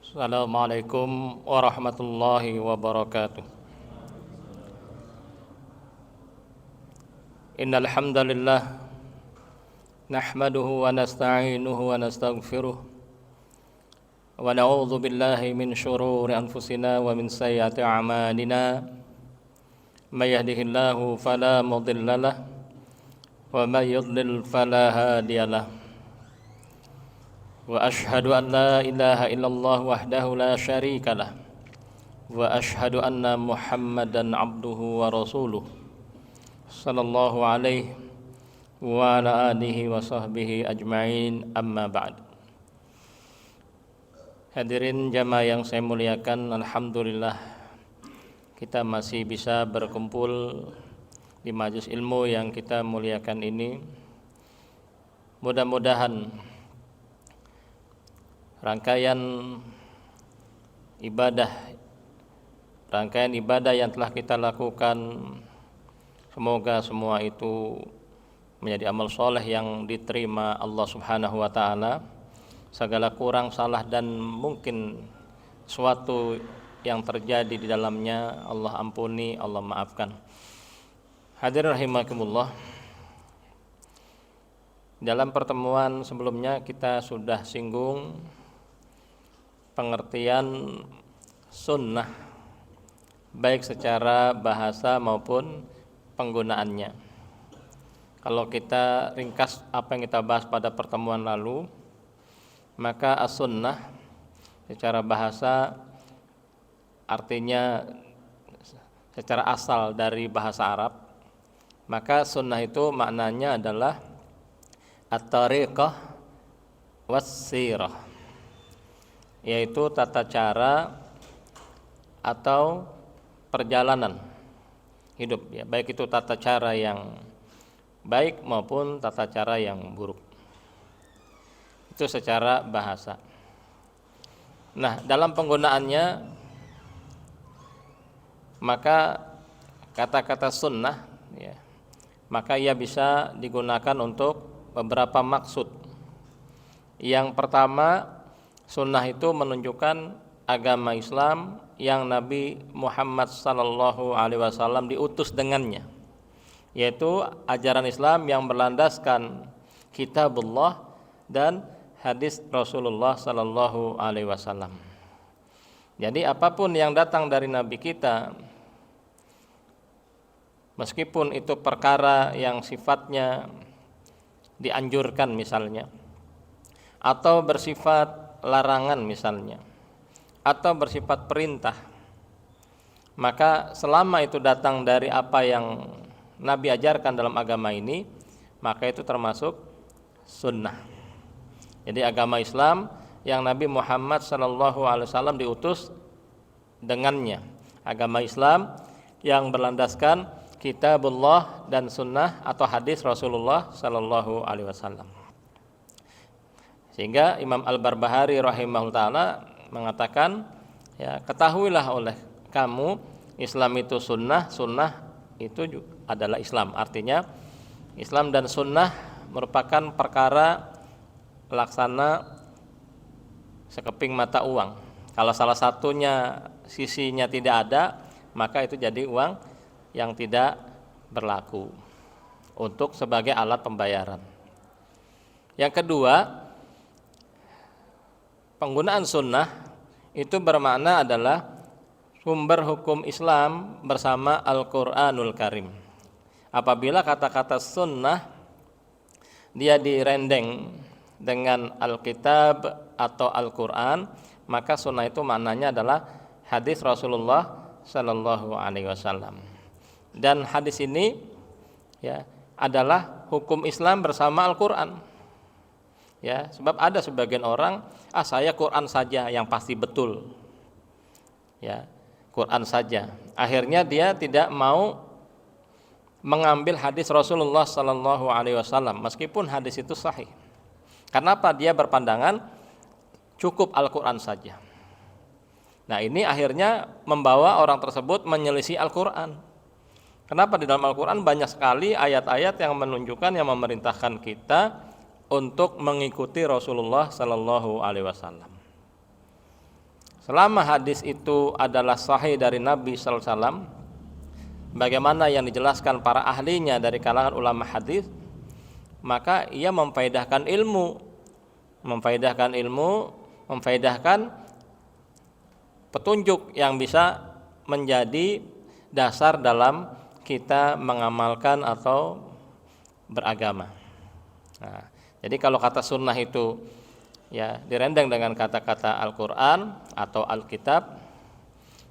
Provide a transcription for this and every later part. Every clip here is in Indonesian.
Assalamualaikum warahmatullahi wabarakatuh. Innal hamdalillah nahmaduhu wa nasta'inuhu wa nastaghfiruh wa na'udzu billahi min shururi anfusina wa min sayyiati a'malina. May yahdihillahu fala mudhillalah wa may yudlil fala hadiyalah. Wa ashhadu an la ilaha illallah wahdahu la syarika lah wa ashhadu anna Muhammadan abduhu wa rasuluh sallallahu alaihi wa ala alihi wa sahbihi ajma'in, amma ba'd. Hadirin jamaah yang saya muliakan, alhamdulillah kita masih bisa berkumpul di majelis ilmu yang kita muliakan ini. Mudah-mudahan rangkaian ibadah yang telah kita lakukan, semoga semua itu menjadi amal soleh yang diterima Allah Subhanahu wa ta'ala. Segala kurang, salah dan mungkin suatu yang terjadi di dalamnya Allah ampuni, Allah maafkan. Hadirin rahimakumullah, dalam pertemuan sebelumnya kita sudah singgung pengertian sunnah baik secara bahasa maupun penggunaannya. Kalau kita ringkas apa yang kita bahas pada pertemuan lalu, maka as-sunnah secara bahasa artinya secara asal dari bahasa Arab, maka sunnah itu maknanya adalah at-tariqah was-sirah, yaitu tata cara atau perjalanan hidup, ya, baik itu tata cara yang baik maupun tata cara yang buruk. Itu secara bahasa. Nah, dalam penggunaannya, maka kata-kata sunnah, ya, maka ia bisa digunakan untuk beberapa maksud. Yang pertama, sunnah itu menunjukkan agama Islam yang Nabi Muhammad sallallahu alaihi wasallam diutus dengannya, yaitu ajaran Islam yang berlandaskan kitabullah dan hadis Rasulullah sallallahu alaihi wasallam. Jadi apapun yang datang dari Nabi kita, meskipun itu perkara yang sifatnya dianjurkan misalnya, atau bersifat larangan misalnya, atau bersifat perintah, maka selama itu datang dari apa yang Nabi ajarkan dalam agama ini, maka itu termasuk sunnah. Jadi agama Islam yang Nabi Muhammad SAW diutus dengannya, agama Islam yang berlandaskan kitabullah dan sunnah atau hadis Rasulullah SAW. Sehingga Imam Al-Barbahari rahimahullah ta'ala mengatakan, ya, ketahuilah oleh kamu Islam itu sunnah, sunnah itu adalah Islam. Artinya Islam dan sunnah merupakan perkara laksana sekeping mata uang. Kalau salah satunya sisinya tidak ada, maka itu jadi uang yang tidak berlaku untuk sebagai alat pembayaran. Yang kedua, penggunaan sunnah itu bermakna adalah sumber hukum Islam bersama Al-Quranul Karim. Apabila kata-kata sunnah dia direndeng dengan Alkitab atau Al-Quran, maka sunnah itu maknanya adalah hadis Rasulullah Sallallahu Alaihi Wasallam. Dan hadis ini, ya, adalah hukum Islam bersama Al-Quran. Ya, sebab ada sebagian orang, saya Quran saja yang pasti betul, ya, Quran saja. Akhirnya dia tidak mau mengambil hadis Rasulullah Sallallahu Alaihi Wasallam meskipun hadis itu sahih. Kenapa? Dia berpandangan cukup Al-Quran saja. Nah, ini akhirnya membawa orang tersebut menyelisih Al-Quran. Kenapa? Di dalam Al-Quran banyak sekali ayat-ayat yang menunjukkan, yang memerintahkan kita untuk mengikuti Rasulullah Sallallahu Alaihi Wasallam. Selama hadis itu adalah sahih dari Nabi sallallahu alaihi wasallam, bagaimana yang dijelaskan para ahlinya dari kalangan ulama hadis, maka ia memfaedahkan ilmu, memfaedahkan petunjuk yang bisa menjadi dasar dalam kita mengamalkan atau beragama. Nah, jadi kalau kata sunnah itu ya direndeng dengan kata-kata Al-Quran atau Alkitab,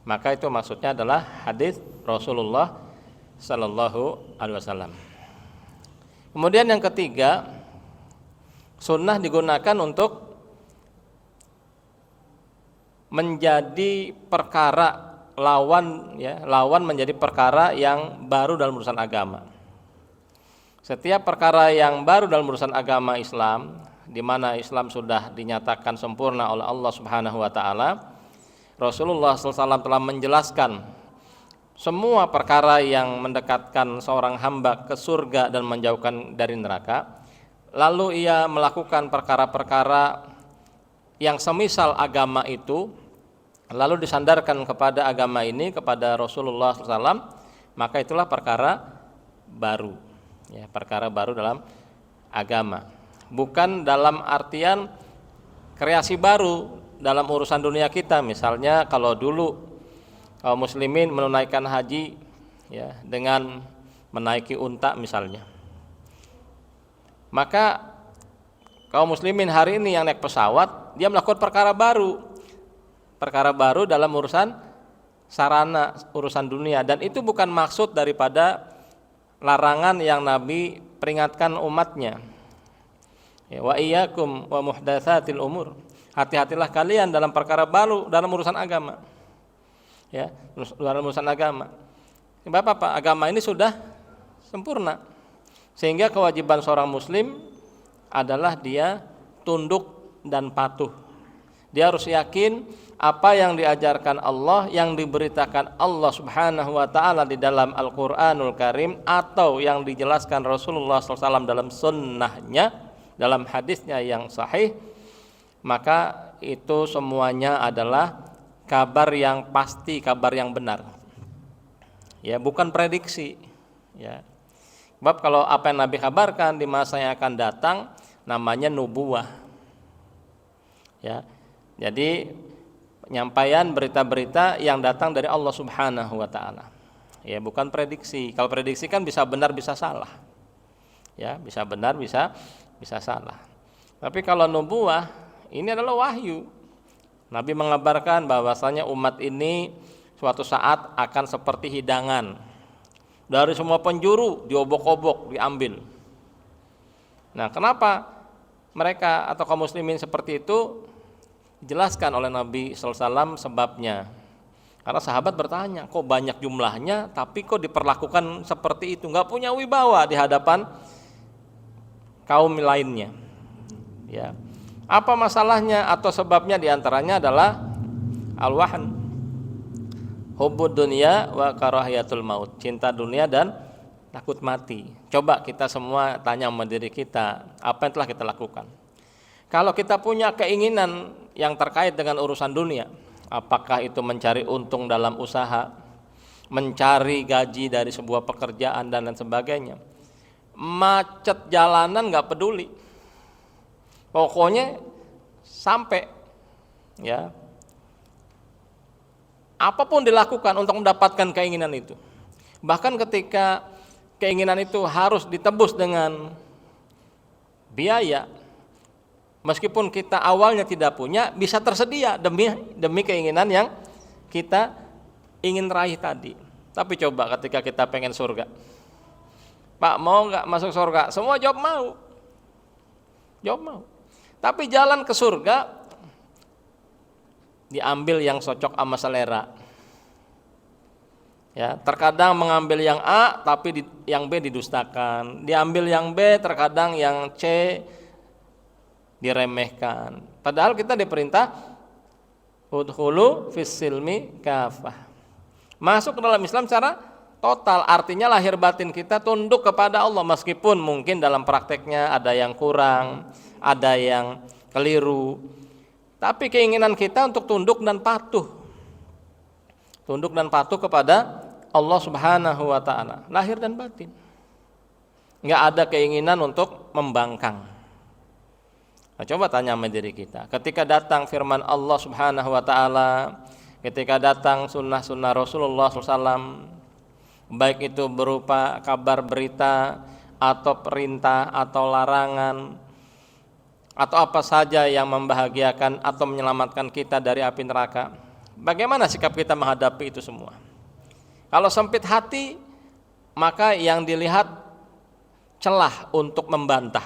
maka itu maksudnya adalah hadis Rasulullah Sallallahu Alaihi Wasallam. Kemudian yang ketiga, sunnah digunakan untuk menjadi perkara lawan menjadi perkara yang baru dalam urusan agama. Setiap perkara yang baru dalam urusan agama Islam, di mana Islam sudah dinyatakan sempurna oleh Allah Subhanahu wa taala, Rasulullah SAW telah menjelaskan semua perkara yang mendekatkan seorang hamba ke surga dan menjauhkan dari neraka. Lalu ia melakukan perkara-perkara yang semisal agama itu, lalu disandarkan kepada agama ini, kepada Rasulullah SAW, maka itulah perkara baru, ya, perkara baru dalam agama. Bukan dalam artian kreasi baru dalam urusan dunia kita. Misalnya kalau dulu kaum muslimin menunaikan haji ya dengan menaiki unta misalnya, maka kaum muslimin hari ini yang naik pesawat, dia melakukan perkara baru dalam urusan sarana, urusan dunia. Dan itu bukan maksud daripada larangan yang Nabi peringatkan umatnya, ya, wa iyyakum wa muhdatsatil umur, hati-hatilah kalian dalam perkara baru dalam urusan agama, ya, dalam urusan agama. Sebab apa? Agama ini sudah sempurna, sehingga kewajiban seorang muslim adalah dia tunduk dan patuh. Dia harus yakin apa yang diajarkan Allah, yang diberitakan Allah Subhanahu wa taala di dalam Al-Qur'anul Karim, atau yang dijelaskan Rasulullah SAW dalam sunnahnya, dalam hadisnya yang sahih, maka itu semuanya adalah kabar yang pasti, kabar yang benar. Ya, bukan prediksi, ya. Sebab kalau apa yang Nabi kabarkan di masa yang akan datang namanya nubuwah. Ya. Jadi penyampaian berita-berita yang datang dari Allah Subhanahu wa taala. Ya, bukan prediksi. Kalau prediksi kan bisa benar bisa salah. Ya, bisa benar bisa salah. Tapi kalau nubuwah ini adalah wahyu. Nabi mengabarkan bahwasanya umat ini suatu saat akan seperti hidangan. Dari semua penjuru diobok-obok, diambil. Nah, kenapa mereka atau kaum muslimin seperti itu? Dijelaskan oleh Nabi sallallahu alaihi wasallam sebabnya. Karena sahabat bertanya, kok banyak jumlahnya tapi kok diperlakukan seperti itu, nggak punya wibawa di hadapan kaum lainnya. Ya. Apa masalahnya atau sebabnya? Diantaranya adalah al-wahn, hubbud dunya wa karahiyatul maut, cinta dunia dan takut mati. Coba kita semua tanya sama diri kita, apa yang telah kita lakukan? Kalau kita punya keinginan yang terkait dengan urusan dunia, apakah itu mencari untung dalam usaha, mencari gaji dari sebuah pekerjaan dan lain sebagainya, macet jalanan nggak peduli, pokoknya sampai, ya, apapun dilakukan untuk mendapatkan keinginan itu. Bahkan ketika keinginan itu harus ditebus dengan biaya, meskipun kita awalnya tidak punya, bisa tersedia demi keinginan yang kita ingin raih tadi. Tapi coba ketika kita pengen surga, Pak, mau nggak masuk surga? Semua jawab mau. Tapi jalan ke surga diambil yang cocok sama selera. Ya, terkadang mengambil yang A tapi yang B didustakan. Diambil yang B, terkadang yang C diremehkan. Padahal kita diperintah udkhulu fis silmi kafah. Masuk ke dalam Islam secara total, artinya lahir batin kita tunduk kepada Allah, meskipun mungkin dalam prakteknya ada yang kurang, ada yang keliru. Tapi keinginan kita untuk tunduk dan patuh. Tunduk dan patuh kepada Allah Subhanahu wa taala, lahir dan batin. Enggak ada keinginan untuk membangkang. Nah, coba tanya sama diri kita. Ketika datang firman Allah Subhanahu wa taala, ketika datang sunnah-sunnah Rasulullah SAW, baik itu berupa kabar berita atau perintah atau larangan atau apa saja yang membahagiakan atau menyelamatkan kita dari api neraka, bagaimana sikap kita menghadapi itu semua? Kalau sempit hati, maka yang dilihat celah untuk membantah.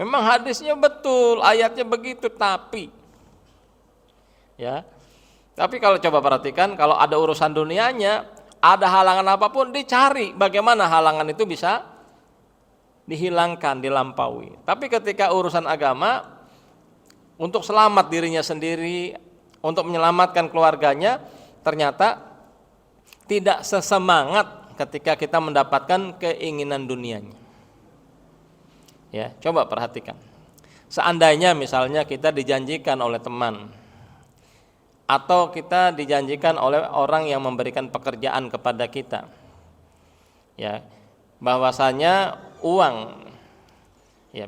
Memang hadisnya betul, ayatnya begitu, tapi kalau coba perhatikan, kalau ada urusan dunianya, ada halangan apapun dicari bagaimana halangan itu bisa dihilangkan, dilampaui. Tapi ketika urusan agama, untuk selamat dirinya sendiri, untuk menyelamatkan keluarganya, ternyata tidak sesemangat ketika kita mendapatkan keinginan dunianya. Coba perhatikan. Seandainya misalnya kita dijanjikan oleh teman, atau kita dijanjikan oleh orang yang memberikan pekerjaan kepada kita, bahwasanya uang,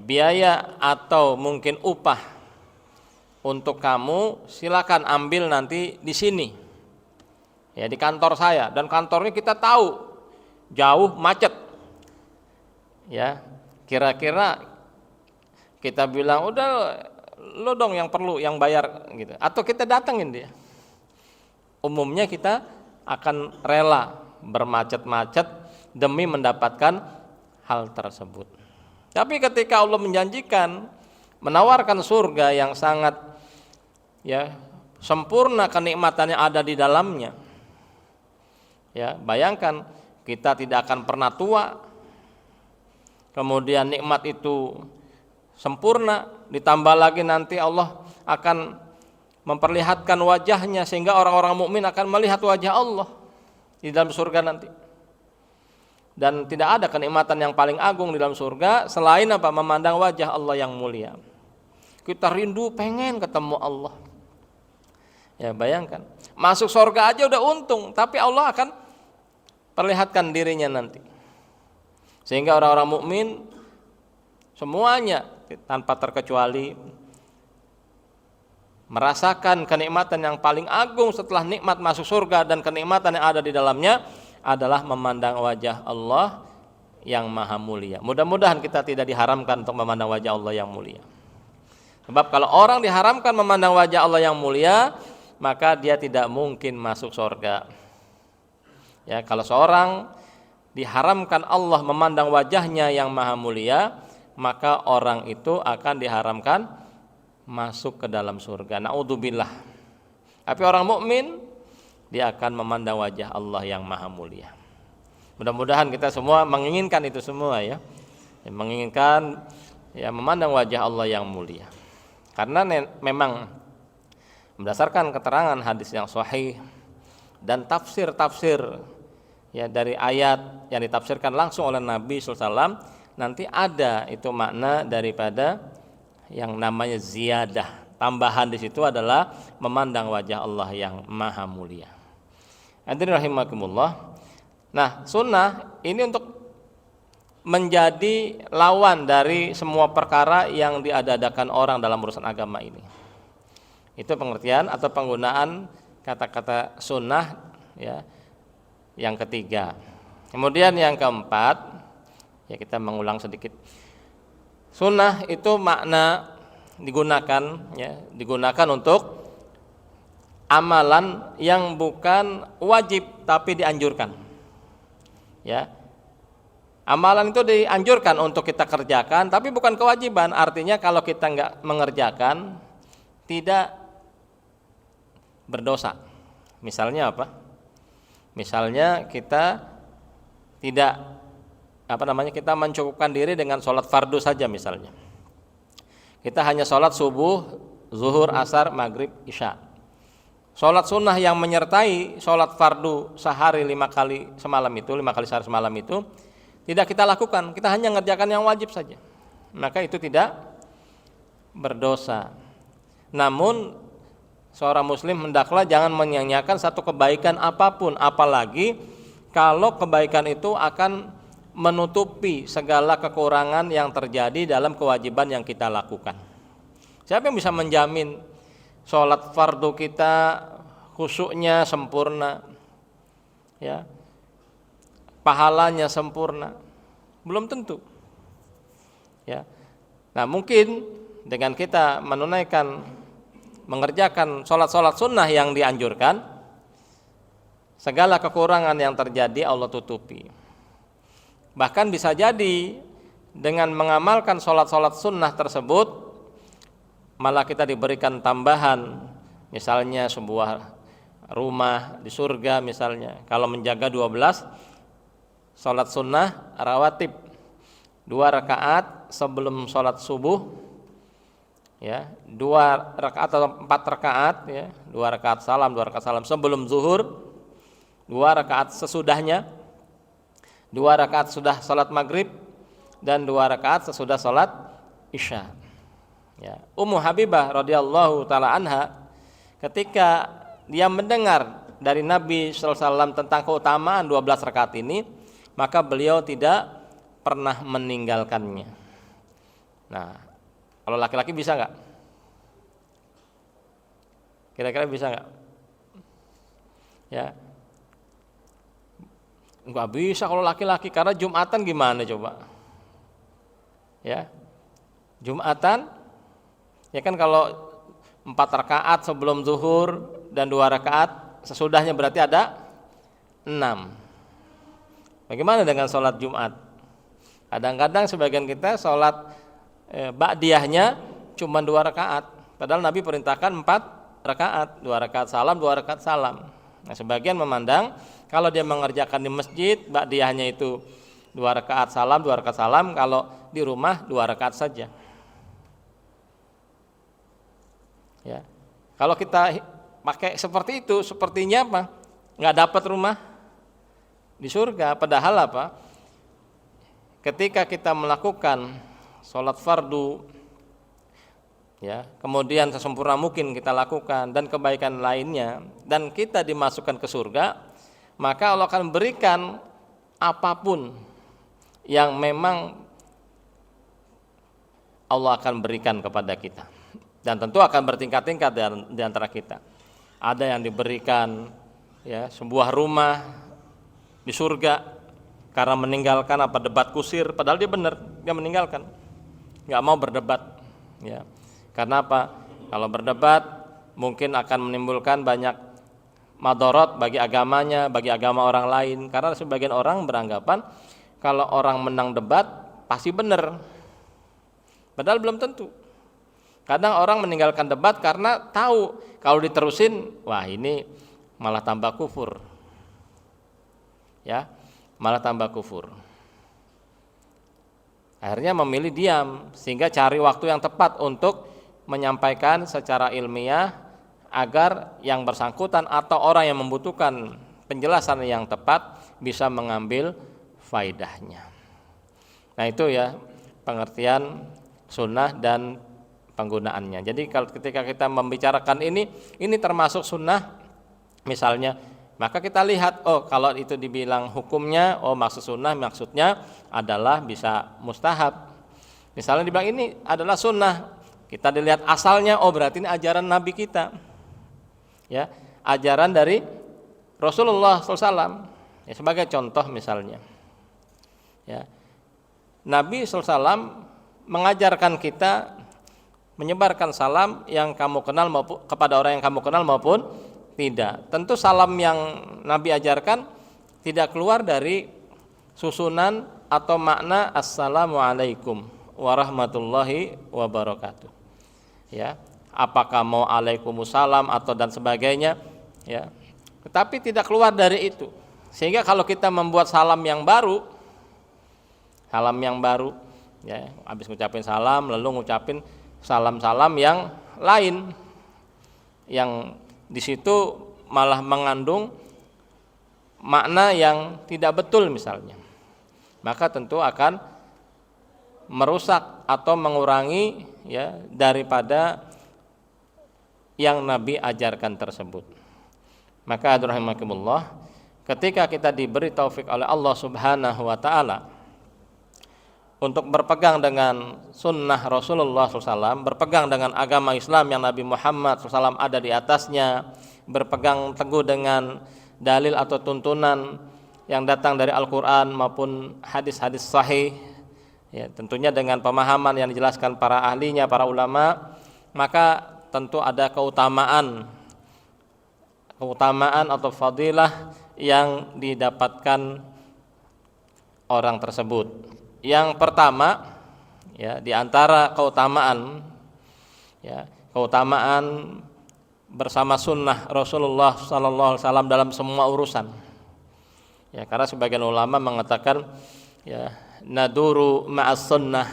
biaya atau mungkin upah untuk kamu silakan ambil nanti di sini, di kantor saya, dan kantornya kita tahu jauh, macet, kira-kira kita bilang udah lo dong yang perlu, yang bayar gitu, atau kita datengin dia? Umumnya kita akan rela bermacet-macet demi mendapatkan hal tersebut. Tapi ketika Allah menjanjikan, menawarkan surga yang sangat sempurna kenikmatannya ada di dalamnya, bayangkan kita tidak akan pernah tua, kemudian nikmat itu sempurna, ditambah lagi nanti Allah akan memperlihatkan wajahnya sehingga orang-orang mukmin akan melihat wajah Allah di dalam surga nanti. Dan tidak ada kenikmatan yang paling agung di dalam surga selain apa? Memandang wajah Allah yang mulia. Kita rindu pengen ketemu Allah. Bayangkan, masuk surga aja udah untung, tapi Allah akan perlihatkan dirinya nanti. Sehingga orang-orang mukmin semuanya tanpa terkecuali merasakan kenikmatan yang paling agung setelah nikmat masuk surga, dan kenikmatan yang ada di dalamnya adalah memandang wajah Allah yang maha mulia. Mudah-mudahan kita tidak diharamkan untuk memandang wajah Allah yang mulia. Sebab kalau orang diharamkan memandang wajah Allah yang mulia, maka dia tidak mungkin masuk surga. Kalau seorang diharamkan Allah memandang wajahnya yang maha mulia, maka orang itu akan diharamkan masuk ke dalam surga. Naudzubillah. Tapi orang mukmin dia akan memandang wajah Allah yang maha mulia. Mudah-mudahan kita semua menginginkan itu semua, menginginkan memandang wajah Allah yang mulia. Karena memang berdasarkan keterangan hadis yang sahih dan tafsir-tafsir dari ayat yang ditafsirkan langsung oleh Nabi SAW, nanti ada itu makna daripada yang namanya ziyadah, tambahan di situ adalah memandang wajah Allah yang maha mulia. Hadirin rahimakumullah. Nah, sunnah ini untuk menjadi lawan dari semua perkara yang diada-adakan orang dalam urusan agama ini. Itu pengertian atau penggunaan kata-kata sunnah yang ketiga. Kemudian yang keempat, kita mengulang sedikit. Sunnah itu makna digunakan untuk amalan yang bukan wajib tapi dianjurkan. Amalan itu dianjurkan untuk kita kerjakan, tapi bukan kewajiban. Artinya kalau kita nggak mengerjakan, tidak berdosa. Misalnya apa? Misalnya kita tidak kita mencukupkan diri dengan sholat fardu saja misalnya. Kita hanya sholat subuh, zuhur, asar, maghrib, isya. Sholat sunnah yang menyertai sholat fardu sehari 5 kali semalam itu, 5 kali sehari semalam itu tidak kita lakukan, kita hanya mengerjakan yang wajib saja, maka itu tidak berdosa. Namun seorang muslim hendaklah jangan menyia-nyiakan satu kebaikan apapun, apalagi kalau kebaikan itu akan menutupi segala kekurangan yang terjadi dalam kewajiban yang kita lakukan. Siapa yang bisa menjamin sholat fardu kita khusyuknya sempurna, ya, pahalanya sempurna? Belum tentu. Ya. Nah, mungkin dengan kita mengerjakan sholat sunnah yang dianjurkan, segala kekurangan yang terjadi Allah tutupi. Bahkan bisa jadi dengan mengamalkan sholat sunnah tersebut, malah kita diberikan tambahan, misalnya sebuah rumah di surga misalnya, kalau menjaga 12 sholat sunnah rawatib, 2 rakaat sebelum sholat subuh, ya, 2 rakaat atau 4 rakaat, ya, 2 rakaat salam, 2 rakaat salam sebelum zuhur, 2 rakaat sesudahnya, 2 rakaat sudah sholat maghrib, dan 2 rakaat sesudah sholat isya. Ya. Ummu Habibah radhiyallahu taala anha, ketika dia mendengar dari Nabi sallallahu alaihi wasallam tentang keutamaan 12 rakaat ini, maka beliau tidak pernah meninggalkannya. Nah, kalau laki-laki bisa nggak? Kira-kira bisa nggak? Ya, nggak bisa kalau laki-laki, karena Jumatan gimana coba? Ya, Jumatan, ya kan kalau 4 rakaat sebelum zuhur dan 2 rakaat sesudahnya berarti ada 6. Bagaimana dengan sholat Jumat? Kadang-kadang sebagian kita sholat ba'diyahnya cuma 2 rakaat, padahal Nabi perintahkan 4 rakaat, 2 rakaat salam, 2 rakaat salam. Nah, sebagian memandang kalau dia mengerjakan di masjid, ba'diyahnya itu 2 rakaat salam, 2 rakaat salam, kalau di rumah 2 rakaat saja. Ya. Kalau kita pakai seperti itu, sepertinya apa? Nggak dapat rumah di surga. Padahal apa? Ketika kita melakukan sholat fardu, ya, kemudian sesempurna mungkin kita lakukan dan kebaikan lainnya, dan kita dimasukkan ke surga, maka Allah akan berikan apapun yang memang Allah akan berikan kepada kita, dan tentu akan bertingkat-tingkat di antara kita. Ada yang diberikan, ya, sebuah rumah di surga karena meninggalkan debat kusir, padahal dia benar, dia meninggalkan, nggak mau berdebat, ya. Karena apa? Kalau berdebat mungkin akan menimbulkan banyak madorot bagi agamanya, bagi agama orang lain. Karena sebagian orang beranggapan kalau orang menang debat pasti benar, padahal belum tentu. Kadang orang meninggalkan debat karena tahu kalau diterusin, wah ini malah tambah kufur, ya, malah tambah kufur. Akhirnya memilih diam, sehingga cari waktu yang tepat untuk menyampaikan secara ilmiah agar yang bersangkutan atau orang yang membutuhkan penjelasan yang tepat bisa mengambil faidahnya. Nah, itu ya pengertian sunnah dan penggunaannya. Jadi kalau ketika kita membicarakan ini termasuk sunnah misalnya, maka kita lihat, oh kalau itu dibilang hukumnya, oh maksud sunnah maksudnya adalah bisa mustahab. Misalnya dibilang ini adalah sunnah, kita dilihat asalnya, oh berarti ini ajaran Nabi kita, ya, ajaran dari Rasulullah SAW. Ya, sebagai contoh misalnya, ya, Nabi SAW mengajarkan kita menyebarkan salam yang kamu kenal maupun kepada orang yang kamu kenal maupun tidak. Tentu salam yang Nabi ajarkan tidak keluar dari susunan atau makna assalamualaikum warahmatullahi wabarakatuh. Ya, apakah mau alaikumussalam atau dan sebagainya, ya. Tetapi tidak keluar dari itu. Sehingga kalau kita membuat salam yang baru, ya, habis ngucapin salam lalu ngucapin salam-salam yang lain, yang di situ malah mengandung makna yang tidak betul misalnya, maka tentu akan merusak atau mengurangi, ya, daripada yang Nabi ajarkan tersebut. Maka rahimakumullah, ketika kita diberi taufik oleh Allah Subhanahu wa taala untuk berpegang dengan sunnah Rasulullah SAW, berpegang dengan agama Islam yang Nabi Muhammad SAW ada di atasnya, berpegang teguh dengan dalil atau tuntunan yang datang dari Al-Quran maupun hadis-hadis sahih, ya, tentunya dengan pemahaman yang dijelaskan para ahlinya, para ulama, maka tentu ada keutamaan atau fadilah yang didapatkan orang tersebut. Yang pertama, ya, di antara keutamaan, ya, keutamaan bersama sunnah Rasulullah SAW dalam semua urusan. Ya, karena sebagian ulama mengatakan, ya, naduru ma'as sunnah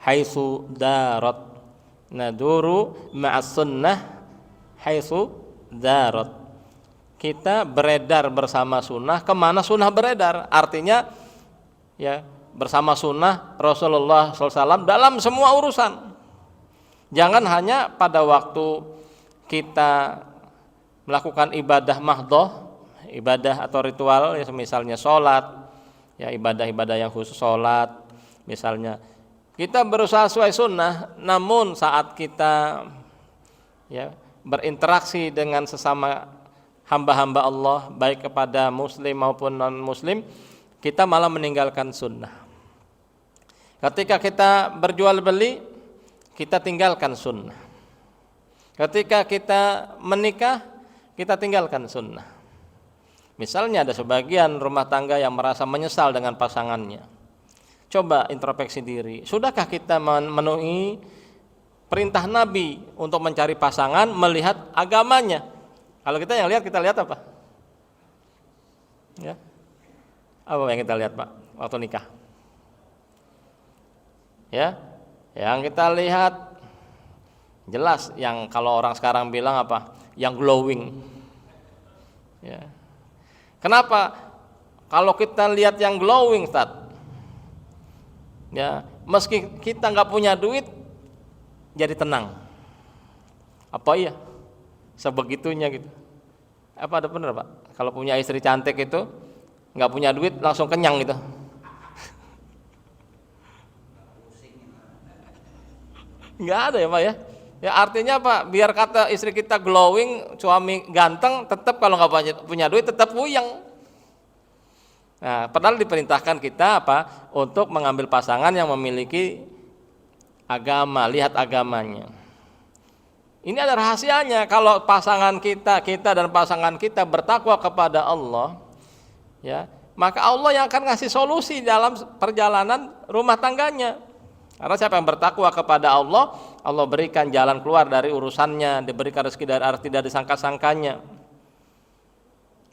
haitsu darat. Naduru ma'as sunnah haitsu darat. Kita beredar bersama sunnah kemana sunnah beredar. Artinya, ya, bersama sunnah Rasulullah SAW dalam semua urusan. Jangan hanya pada waktu kita melakukan ibadah mahdhah, ibadah atau ritual, ya, misalnya sholat, ya, ibadah-ibadah yang khusus sholat, misalnya kita berusaha sesuai sunnah, namun saat kita, ya, berinteraksi dengan sesama hamba-hamba Allah, baik kepada muslim maupun non muslim, kita malah meninggalkan sunnah. Ketika kita berjual beli, kita tinggalkan sunnah. Ketika kita menikah, kita tinggalkan sunnah. Misalnya ada sebagian rumah tangga yang merasa menyesal dengan pasangannya. Coba introspeksi diri, sudahkah kita memenuhi perintah Nabi untuk mencari pasangan melihat agamanya? Kalau kita yang lihat, kita lihat apa? Ya. Apa yang kita lihat, Pak, waktu nikah? Ya, yang kita lihat jelas, yang kalau orang sekarang bilang apa? Yang glowing. Ya. Kenapa? Kalau kita lihat yang glowing, Ustaz, ya, meski kita nggak punya duit, jadi tenang. Apa iya? Sebegitunya gitu. Apa ada benar, Pak? Kalau punya istri cantik itu nggak punya duit langsung kenyang gitu. Nggak ada ya, Pak, ya. Ya, artinya Pak, biar kata istri kita glowing, suami ganteng, tetap kalau nggak punya duit tetap puyeng. Nah, padahal diperintahkan kita apa? Untuk mengambil pasangan yang memiliki agama, lihat agamanya. Ini ada rahasianya. Kalau pasangan kita dan pasangan kita bertakwa kepada Allah, ya, maka Allah yang akan ngasih solusi dalam perjalanan rumah tangganya. Karena siapa yang bertakwa kepada Allah, Allah berikan jalan keluar dari urusannya, diberikan rezeki dari arti tidak disangka-sangkanya.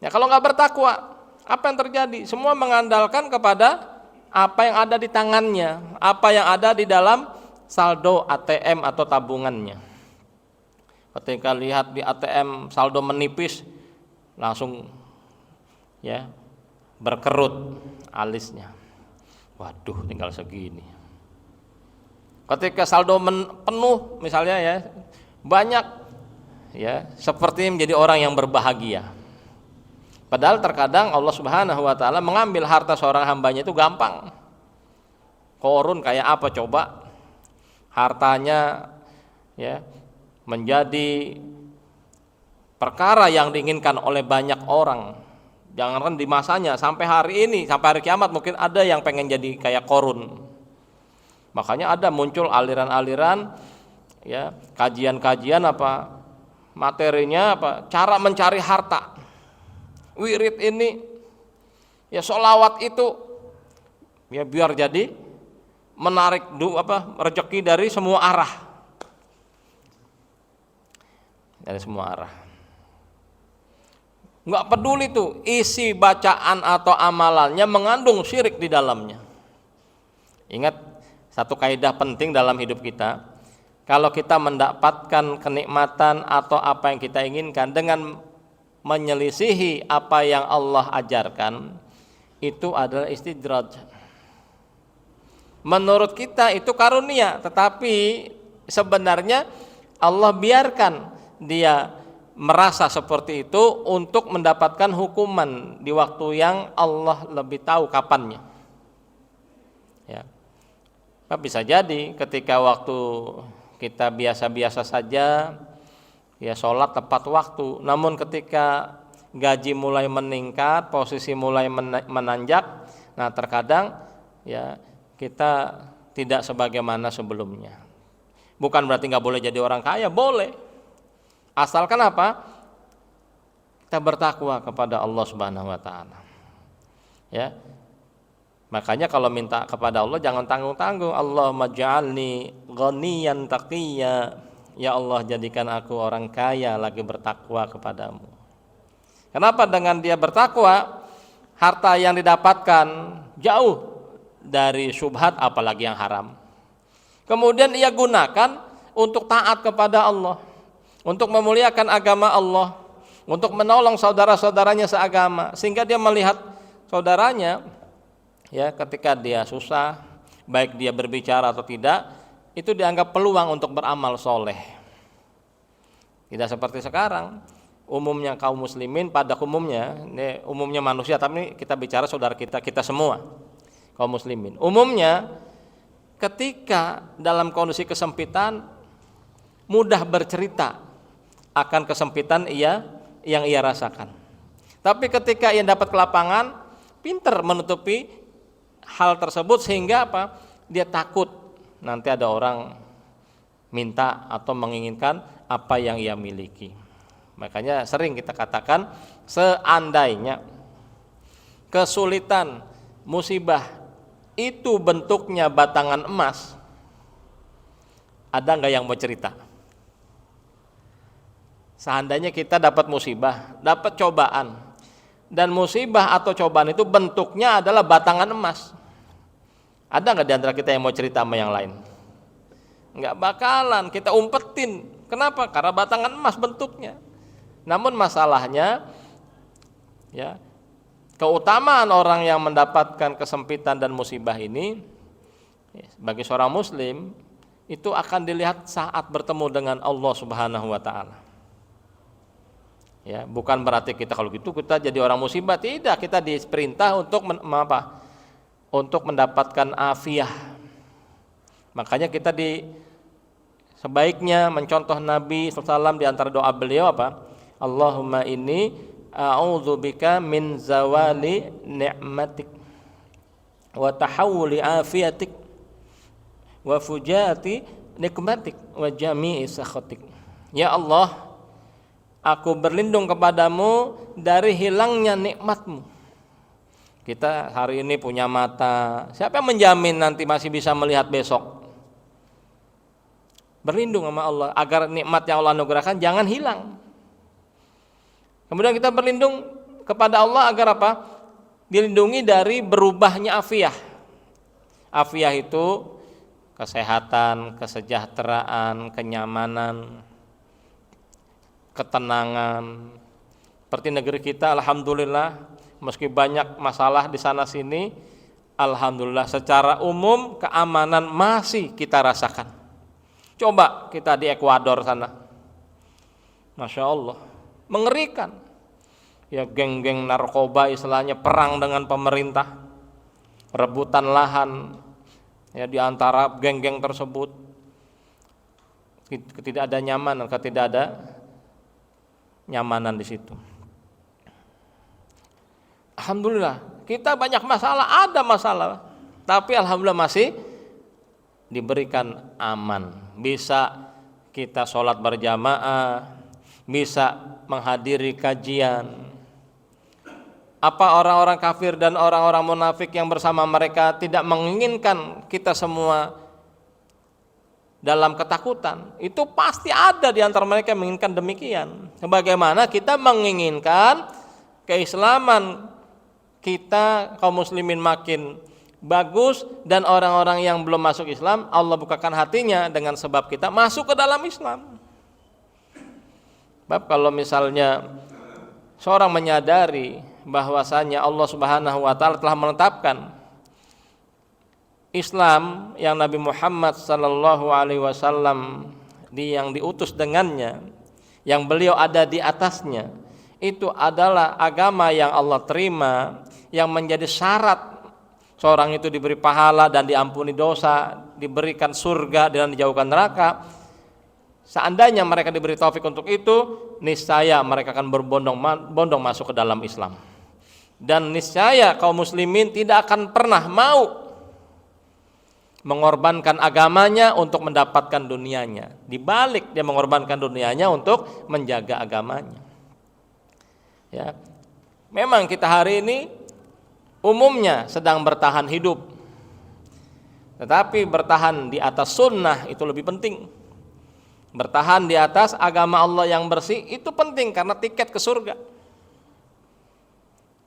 Ya, kalau nggak bertakwa, apa yang terjadi? Semua mengandalkan kepada apa yang ada di tangannya, apa yang ada di dalam saldo ATM atau tabungannya. Ketika lihat di ATM saldo menipis, langsung, ya, berkerut alisnya. Waduh, tinggal segini. Ketika saldo penuh misalnya, ya, banyak, ya, seperti menjadi orang yang berbahagia. Padahal terkadang Allah Subhanahu wa taala mengambil harta seorang hambanya itu gampang. Korun kayak apa coba? Hartanya, ya, menjadi perkara yang diinginkan oleh banyak orang. Jangankan di masanya, sampai hari ini, sampai hari kiamat mungkin ada yang pengen jadi kayak Korun. Makanya ada muncul aliran-aliran, ya, kajian-kajian apa materinya apa? Cara mencari harta. Wirid ini, ya, sholawat itu, ya, biar jadi menarik rezeki dari semua arah. Dari semua arah. Enggak peduli tuh isi bacaan atau amalannya mengandung syirik di dalamnya. Ingat satu kaidah penting dalam hidup kita, kalau kita mendapatkan kenikmatan atau apa yang kita inginkan dengan menyelisihi apa yang Allah ajarkan, itu adalah istidraj. Menurut kita itu karunia, tetapi sebenarnya Allah biarkan dia merasa seperti itu untuk mendapatkan hukuman di waktu yang Allah lebih tahu kapannya. Ya. Bisa jadi ketika waktu kita biasa-biasa saja, ya sholat tepat waktu. Namun ketika gaji mulai meningkat, posisi mulai menanjak, nah terkadang ya kita tidak sebagaimana sebelumnya. Bukan berarti nggak boleh jadi orang kaya, boleh. Asalkan apa? Kita bertakwa kepada Allah Subhanahu wa taala. Ya. Makanya kalau minta kepada Allah jangan tanggung-tanggung. Allahumma ja'alni ghaniyan taqiyya. Ya Allah, jadikan aku orang kaya lagi bertakwa kepadamu. Kenapa? Dengan dia bertakwa, harta yang didapatkan jauh dari syubhat apalagi yang haram. Kemudian ia gunakan untuk taat kepada Allah, untuk memuliakan agama Allah, untuk menolong saudara-saudaranya seagama, sehingga dia melihat saudaranya ya ketika dia susah, baik dia berbicara atau tidak, itu dianggap peluang untuk beramal soleh. Tidak seperti sekarang, umumnya kaum muslimin pada umumnya, ini umumnya manusia, tapi kita bicara saudara kita semua, kaum muslimin. Umumnya ketika dalam kondisi kesempitan mudah bercerita akan kesempitan yang ia rasakan. Tapi ketika ia dapat kelapangan, pintar menutupi hal tersebut sehingga apa? Dia takut nanti ada orang minta atau menginginkan apa yang ia miliki. Makanya sering kita katakan, seandainya kesulitan, musibah itu bentuknya batangan emas, ada nggak yang mau cerita? Seandainya kita dapat musibah, dapat cobaan, dan musibah atau cobaan itu bentuknya adalah batangan emas, ada nggak di antara kita yang mau cerita sama yang lain? Nggak bakalan, kita umpetin. Kenapa? Karena batangan emas bentuknya. Namun masalahnya, ya, keutamaan orang yang mendapatkan kesempitan dan musibah ini, bagi seorang muslim, itu akan dilihat saat bertemu dengan Allah Subhanahu wa taala. Ya, bukan berarti kita kalau gitu kita jadi orang musibah, tidak, kita diperintah untuk untuk mendapatkan afiah. Makanya kita sebaiknya mencontoh Nabi SAW di antara doa beliau apa? Allahumma inni a'udzubika min zawali ni'matik wa tahawuli afiatik wa fujati nikmatik wa jami'i sakhatik. Ya Allah, aku berlindung kepadamu dari hilangnya nikmatmu. Kita hari ini punya mata, siapa yang menjamin nanti masih bisa melihat besok? Berlindung sama Allah agar nikmat yang Allah anugerahkan jangan hilang. Kemudian kita berlindung kepada Allah agar apa? Dilindungi dari berubahnya afiah. Afiah itu kesehatan, kesejahteraan, kenyamanan, ketenangan. Seperti negeri kita, alhamdulillah, meski banyak masalah di sana sini, alhamdulillah secara umum keamanan masih kita rasakan. Coba kita di Ekuador sana, Masya Allah, mengerikan. Ya, geng-geng narkoba istilahnya perang dengan pemerintah, rebutan lahan ya di antara geng-geng tersebut. Tidak ada nyaman, tidak ada nyamanan di situ. Alhamdulillah, kita banyak masalah, ada masalah, tapi alhamdulillah masih diberikan aman. Bisa kita sholat berjamaah, bisa menghadiri kajian. Apa orang-orang kafir dan orang-orang munafik yang bersama mereka tidak menginginkan kita semua dalam ketakutan? Itu pasti ada di antara mereka yang menginginkan demikian. Sebagaimana kita menginginkan keislaman kita kaum muslimin makin bagus dan orang-orang yang belum masuk Islam Allah bukakan hatinya dengan sebab kita masuk ke dalam Islam. Bab kalau misalnya seorang menyadari bahwasanya Allah Subhanahu wa taala telah menetapkan Islam yang Nabi Muhammad sallallahu alaihi wasallam yang diutus dengannya yang beliau ada di atasnya, itu adalah agama yang Allah terima, yang menjadi syarat seorang itu diberi pahala dan diampuni dosa, diberikan surga dan dijauhkan neraka. Seandainya mereka diberi taufik untuk itu, niscaya mereka akan berbondong-bondong masuk ke dalam Islam. Dan niscaya kaum muslimin tidak akan pernah mau mengorbankan agamanya untuk mendapatkan dunianya. Dibalik dia mengorbankan dunianya untuk menjaga agamanya. Ya. Memang kita hari ini umumnya sedang bertahan hidup. Tetapi bertahan di atas sunnah itu lebih penting. Bertahan di atas agama Allah yang bersih itu penting karena tiket ke surga.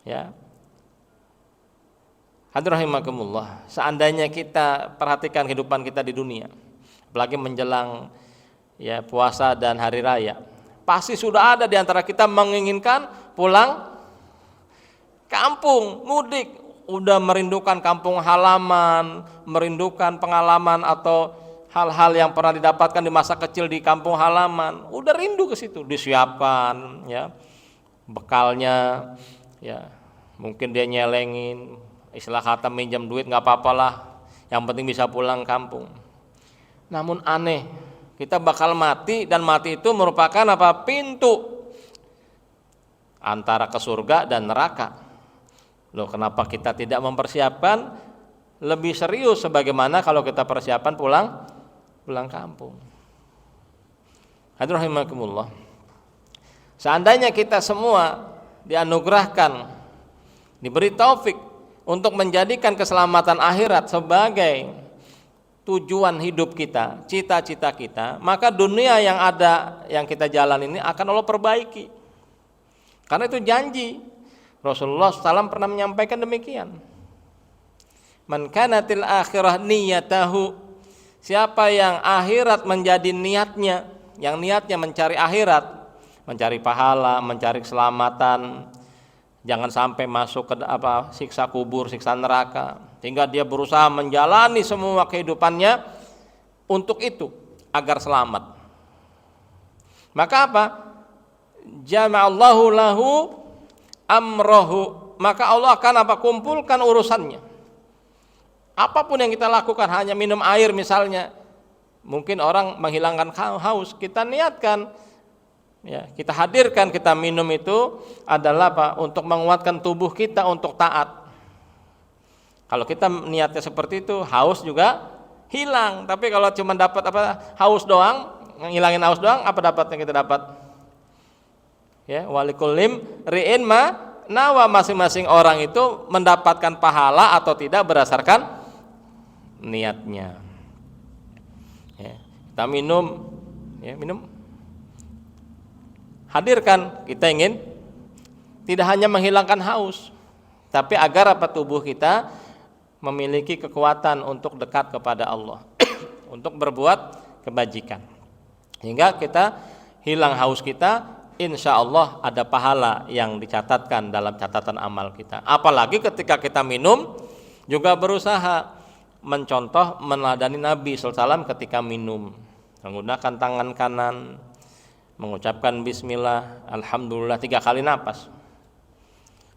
Ya. Hadirin rahimakumullah, seandainya kita perhatikan kehidupan kita di dunia, apalagi menjelang ya puasa dan hari raya, pasti sudah ada di antara kita menginginkan pulang kampung, mudik, udah merindukan kampung halaman, merindukan pengalaman atau hal-hal yang pernah didapatkan di masa kecil di kampung halaman, udah rindu ke situ, disiapkan ya bekalnya, ya mungkin dia nyelengin, istilah kata minjam duit nggak apa-apalah, yang penting bisa pulang kampung. Namun aneh, kita bakal mati dan mati itu merupakan apa? Pintu antara ke surga dan neraka. Loh, kenapa kita tidak mempersiapkan lebih serius sebagaimana kalau kita persiapan pulang kampung? Hadirin rahimakumullah. Seandainya kita semua dianugerahkan, diberi taufik untuk menjadikan keselamatan akhirat sebagai tujuan hidup kita, cita-cita kita, maka dunia yang ada yang kita jalan ini akan Allah perbaiki. Karena itu janji Rasulullah SAW pernah menyampaikan demikian. Man kanatil akhirah niyatahu, siapa yang akhirat menjadi niatnya, yang niatnya mencari akhirat, mencari pahala, mencari keselamatan, jangan sampai masuk ke siksa kubur, siksa neraka, sehingga dia berusaha menjalani semua kehidupannya untuk itu agar selamat. Maka apa? Jama'allahu lahu amrohu, maka Allah akan apa? Kumpulkan urusannya. Apapun yang kita lakukan, hanya minum air misalnya, mungkin orang menghilangkan haus, kita niatkan, ya, kita hadirkan, kita minum itu adalah apa? Untuk menguatkan tubuh kita untuk taat. Kalau kita niatnya seperti itu, haus juga hilang. Tapi kalau cuma dapat haus doang, ngilangin haus doang, apa dapatnya kita dapat? Ya, walikullim ri'in ma nawa, masing-masing orang itu mendapatkan pahala atau tidak berdasarkan niatnya. Ya, kita minum, ya, minum. Hadirkan, kita ingin tidak hanya menghilangkan haus, tapi agar apa? Tubuh kita memiliki kekuatan untuk dekat kepada Allah, untuk berbuat kebajikan, hingga kita hilang haus kita. Insya Allah ada pahala yang dicatatkan dalam catatan amal kita. Apalagi ketika kita minum juga berusaha mencontoh, meneladani Nabi SAW ketika minum, menggunakan tangan kanan, mengucapkan bismillah, alhamdulillah 3 kali napas.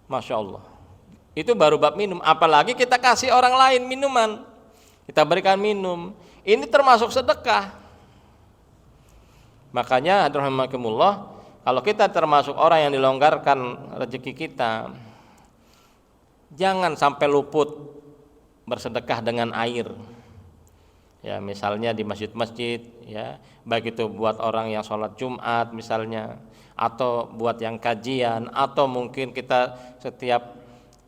Masya Allah, itu baru bab minum. Apalagi kita kasih orang lain minuman, kita berikan minum, ini termasuk sedekah. Makanya hadirin rahimakumullah, kalau kita termasuk orang yang dilonggarkan rezeki kita, jangan sampai luput bersedekah dengan air. Ya, misalnya di masjid-masjid, ya, baik itu buat orang yang sholat Jumat misalnya, atau buat yang kajian, atau mungkin kita setiap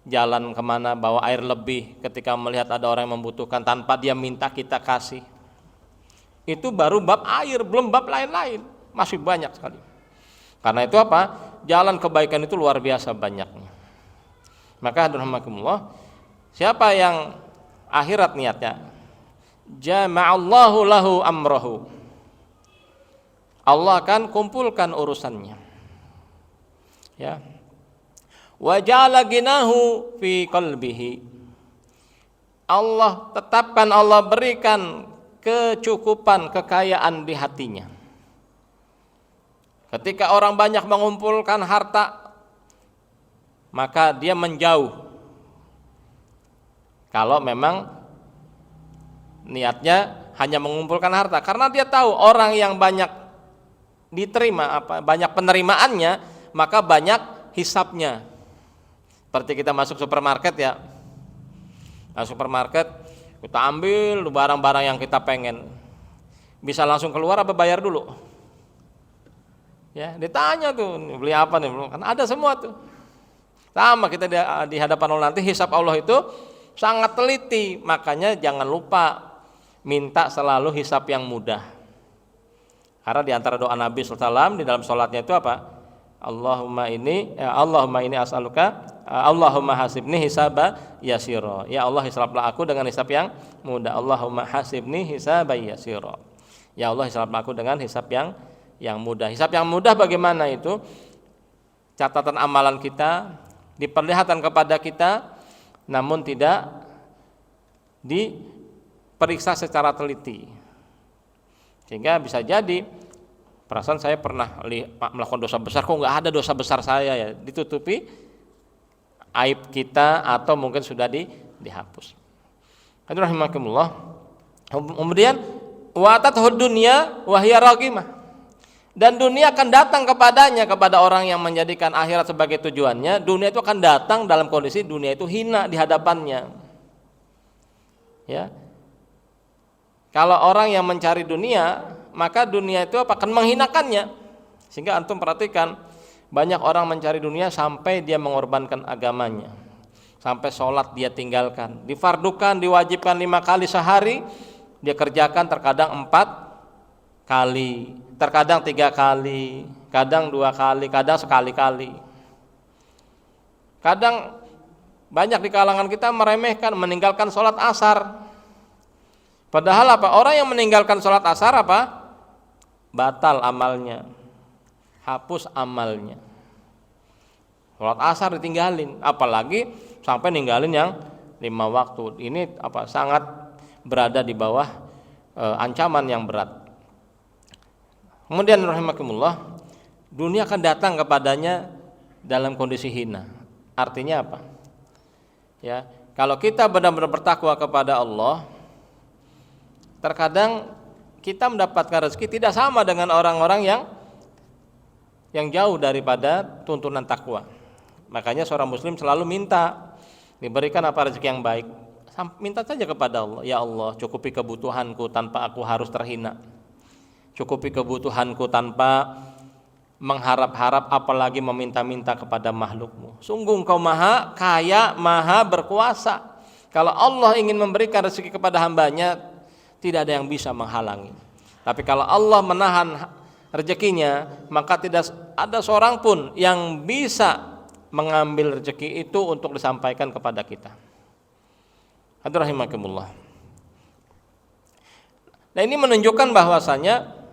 jalan kemana bawa air lebih ketika melihat ada orang yang membutuhkan tanpa dia minta kita kasih. Itu baru bab air, belum bab lain-lain, masih banyak sekali. Karena itu apa? Jalan kebaikan itu luar biasa banyaknya. Maka alhamdulillah, siapa yang akhirat niatnya, jama'allahu lahu amrahu, Allah akan kumpulkan urusannya. Ya. Wa ja'ala ginahu fi qalbihi, Allah tetapkan, Allah berikan kecukupan, kekayaan di hatinya. Ketika orang banyak mengumpulkan harta, maka dia menjauh. Kalau memang niatnya hanya mengumpulkan harta, karena dia tahu orang yang banyak diterima, banyak penerimaannya, maka banyak hisapnya. Seperti kita masuk supermarket ya, supermarket kita ambil barang-barang yang kita pengen, bisa langsung keluar apa bayar dulu? Ya, ditanya tuh beli apa nih, kan ada semua tuh. Sama kita di hadapan Allah nanti, hisab Allah itu sangat teliti, makanya jangan lupa minta selalu hisab yang mudah. Karena di antara doa Nabi SAW di dalam sholatnya itu apa? Allahumma ini as'aluka, Allahumma hasibni hisaba yasira. Ya Allah, hisablah aku dengan hisab yang mudah. Allahumma hasibni hisaba yasira. Ya Allah, hisablah aku dengan hisab yang mudah. Hisab yang mudah bagaimana itu? Catatan amalan kita diperlihatkan kepada kita, namun tidak diperiksa secara teliti, sehingga bisa jadi perasaan saya pernah melakukan dosa besar, kok nggak ada dosa besar saya ya, ditutupi aib kita atau mungkin sudah dihapus. Rahimakumullah. Kemudian watathud dunya wa hiya raqimah, dan dunia akan datang kepadanya, kepada orang yang menjadikan akhirat sebagai tujuannya. Dunia itu akan datang dalam kondisi dunia itu hina di hadapannya. Ya, kalau orang yang mencari dunia, maka dunia itu akan menghinakannya. Sehingga antum perhatikan, banyak orang mencari dunia sampai dia mengorbankan agamanya, sampai sholat dia tinggalkan, difardukan, diwajibkan 5 kali sehari, dia kerjakan terkadang 4 kali, terkadang 3 kali, kadang 2 kali, kadang sekali-kali. Kadang banyak di kalangan kita meremehkan, meninggalkan sholat asar. Padahal apa? Orang yang meninggalkan sholat asar apa? Batal amalnya, hapus amalnya. Sholat asar ditinggalin, apalagi sampai ninggalin yang 5 waktu. Ini apa? Sangat berada di bawah ancaman yang berat. Kemudian rahimakumullah, dunia akan datang kepadanya dalam kondisi hina. Artinya apa? Ya, kalau kita benar-benar bertakwa kepada Allah, terkadang kita mendapatkan rezeki tidak sama dengan orang-orang yang jauh daripada tuntunan takwa. Makanya seorang muslim selalu minta diberikan apa rezeki yang baik. Minta saja kepada Allah, ya Allah, cukupi kebutuhanku tanpa aku harus terhina. Cukupi kebutuhanku tanpa mengharap-harap, apalagi meminta-minta kepada makhlukmu. Sungguh Engkau maha kaya, maha berkuasa. Kalau Allah ingin memberikan rezeki kepada hambanya, tidak ada yang bisa menghalangi. Tapi kalau Allah menahan rezekinya, maka tidak ada seorang pun yang bisa mengambil rezeki itu untuk disampaikan kepada kita. Rahimakumullah. Nah, ini menunjukkan bahwasanya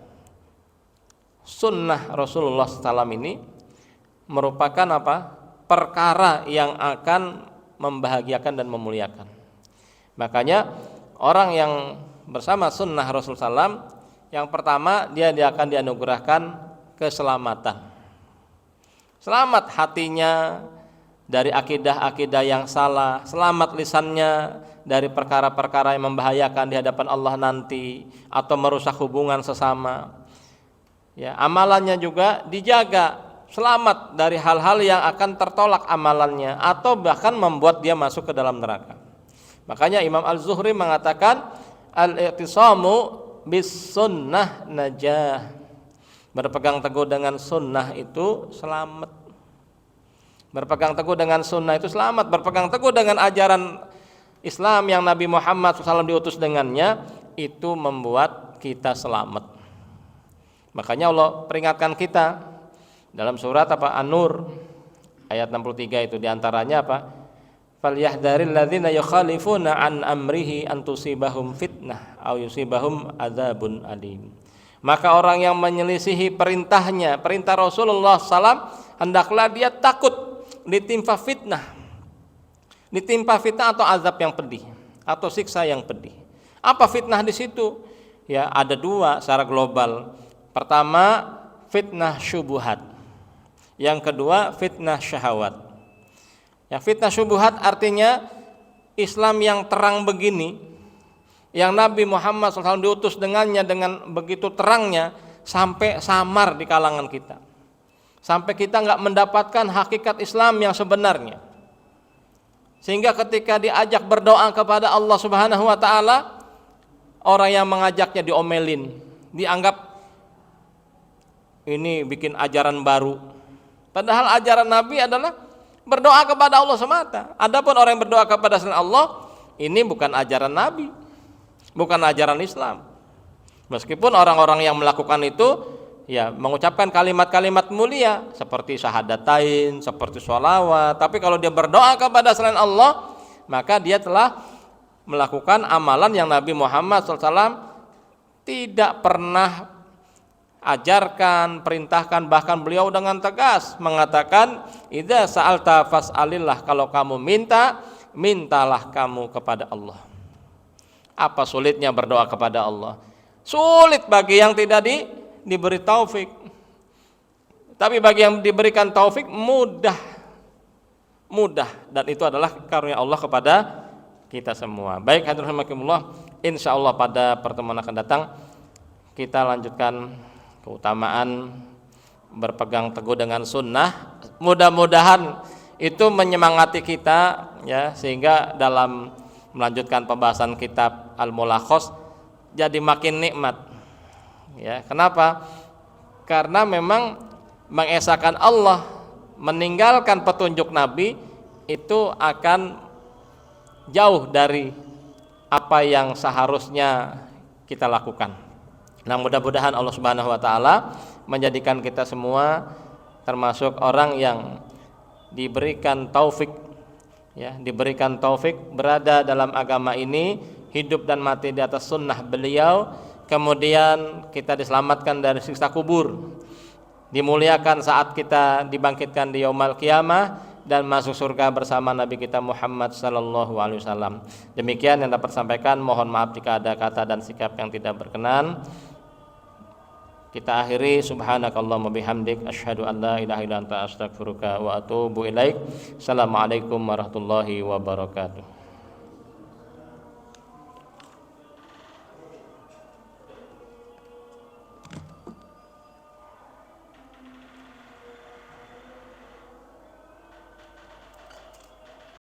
sunnah Rasulullah SAW ini merupakan apa? Perkara yang akan membahagiakan dan memuliakan. Makanya orang yang bersama sunnah Rasulullah SAW, yang pertama dia akan dianugerahkan keselamatan. Selamat hatinya dari akidah-akidah yang salah, selamat lisannya dari perkara-perkara yang membahayakan di hadapan Allah nanti atau merusak hubungan sesama. Ya, amalannya juga dijaga, selamat dari hal-hal yang akan tertolak amalannya atau bahkan membuat dia masuk ke dalam neraka. Makanya Imam Al-Zuhri mengatakan al-i'tisamu bis sunnah najah. Berpegang teguh dengan sunnah itu selamat. Berpegang teguh dengan sunnah itu selamat. Berpegang teguh dengan ajaran Islam yang Nabi Muhammad SAW diutus dengannya, itu membuat kita selamat. Makanya Allah peringatkan kita dalam surat apa? An-Nur ayat 63 itu diantaranya apa? Falyahdharil ladzina yukhalifuna an amrihi an tusibahum fitnah aw yusibahum adzabun alim. Maka orang yang menyelisihi perintahnya, perintah Rasulullah SAW, hendaklah dia takut ditimpa fitnah. Ditimpa fitnah atau azab yang pedih atau siksa yang pedih. Apa fitnah di situ? Ya, ada 2 secara global. Pertama, fitnah syubuhat. Yang kedua fitnah syahwat. Yang fitnah syubuhat artinya Islam yang terang begini, yang Nabi Muhammad SAW diutus dengannya dengan begitu terangnya, sampai samar di kalangan kita, sampai kita nggak mendapatkan hakikat Islam yang sebenarnya. Sehingga ketika diajak berdoa kepada Allah Subhanahu wa taala, orang yang mengajaknya diomelin, dianggap ini bikin ajaran baru. Padahal ajaran Nabi adalah berdoa kepada Allah semata. Adapun orang yang berdoa kepada selain Allah, ini bukan ajaran Nabi, bukan ajaran Islam. Meskipun orang-orang yang melakukan itu ya mengucapkan kalimat-kalimat mulia seperti syahadatain, seperti sholawat, tapi kalau dia berdoa kepada selain Allah, maka dia telah melakukan amalan yang Nabi Muhammad SAW tidak pernah ajarkan, perintahkan. Bahkan beliau dengan tegas mengatakan, idza sa'alta fas'alillah, kalau kamu minta, mintalah kamu kepada Allah. Apa sulitnya berdoa kepada Allah? Sulit bagi yang tidak diberi taufik. Tapi bagi yang diberikan taufik mudah. Dan itu adalah karunia Allah kepada kita semua. Baik, hadirin rahimakumullah, insyaallah pada pertemuan akan datang kita lanjutkan keutamaan berpegang teguh dengan sunnah. Mudah-mudahan itu menyemangati kita ya, sehingga dalam melanjutkan pembahasan kitab Al-Mulakhas jadi makin nikmat. Ya, kenapa? Karena memang mengesahkan Allah, meninggalkan petunjuk Nabi itu akan jauh dari apa yang seharusnya kita lakukan. Nah, mudah-mudahan Allah Subhanahu wa taala menjadikan kita semua termasuk orang yang diberikan taufik ya, diberikan taufik berada dalam agama ini, hidup dan mati di atas sunnah beliau, kemudian kita diselamatkan dari siksa kubur, dimuliakan saat kita dibangkitkan di yaumul qiyamah, dan masuk surga bersama Nabi kita Muhammad sallallahu alaihi wasallam. Demikian yang dapat sampaikan, mohon maaf jika ada kata dan sikap yang tidak berkenan. Kita akhiri, subhanakallahumma bihamdik, asyhadu an la ilaha illa anta, astaghfiruka wa atubu ilaik. Assalamualaikum warahmatullahi wabarakatuh.